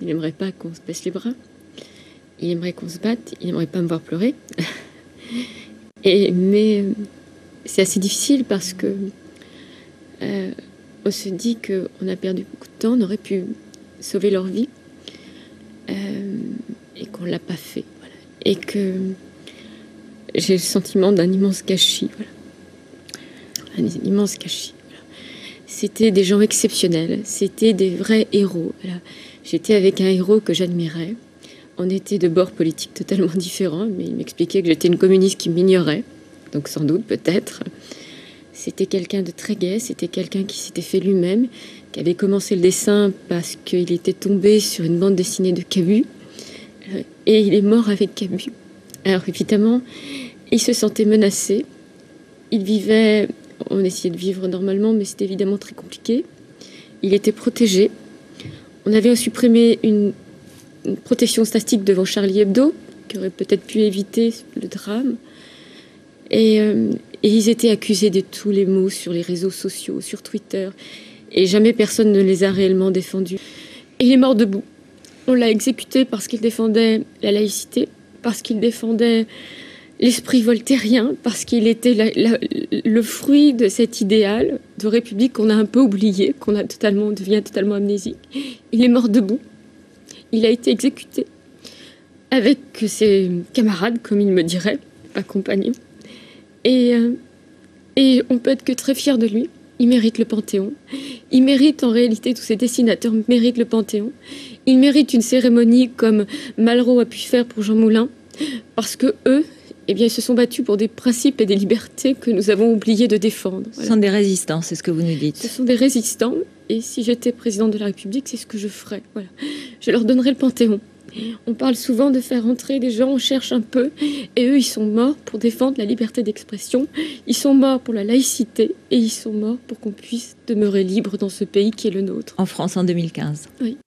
Il n'aimerait pas qu'on se baisse les bras. Il aimerait qu'on se batte. Il n'aimerait pas me voir pleurer. Mais c'est assez difficile parce que on se dit qu'on a perdu beaucoup de temps, on aurait pu sauver leur vie et qu'on ne l'a pas fait. Voilà. Et que j'ai le sentiment d'un immense gâchis. Voilà. Un immense gâchis. Voilà. C'était des gens exceptionnels, c'était des vrais héros. Voilà. J'étais avec un héros que j'admirais. On était de bords politiques totalement différents, mais il m'expliquait que j'étais une communiste qui m'ignorait, donc sans doute, peut-être. C'était quelqu'un de très gai, c'était quelqu'un qui s'était fait lui-même, qui avait commencé le dessin parce qu'il était tombé sur une bande dessinée de Camus, et il est mort avec Camus. Alors évidemment, il se sentait menacé, il vivait, on essayait de vivre normalement, mais c'était évidemment très compliqué. Il était protégé. On avait supprimé une protection statique devant Charlie Hebdo, qui aurait peut-être pu éviter le drame. Et ils étaient accusés de tous les maux sur les réseaux sociaux, sur Twitter. Et jamais personne ne les a réellement défendus. Et il est mort debout. On l'a exécuté parce qu'il défendait la laïcité, parce qu'il défendait l'esprit voltairien, parce qu'il était le fruit de cet idéal de république qu'on a un peu oublié, devient totalement amnésique. Il est mort debout. Il a été exécuté avec ses camarades, comme il me dirait, pas compagnons. Et on peut être que très fier de lui. Il mérite le Panthéon. Il mérite, en réalité, tous ces dessinateurs méritent le Panthéon. Il mérite une cérémonie comme Malraux a pu faire pour Jean Moulin, parce que eux, eh bien, ils se sont battus pour des principes et des libertés que nous avons oublié de défendre. Voilà. Ce sont des résistants, c'est ce que vous nous dites. Ce sont des résistants, et si j'étais présidente de la République, c'est ce que je ferais. Voilà. Je leur donnerais le Panthéon. On parle souvent de faire entrer des gens, on cherche un peu, et eux, ils sont morts pour défendre la liberté d'expression, ils sont morts pour la laïcité, et ils sont morts pour qu'on puisse demeurer libre dans ce pays qui est le nôtre. En France en 2015. Oui.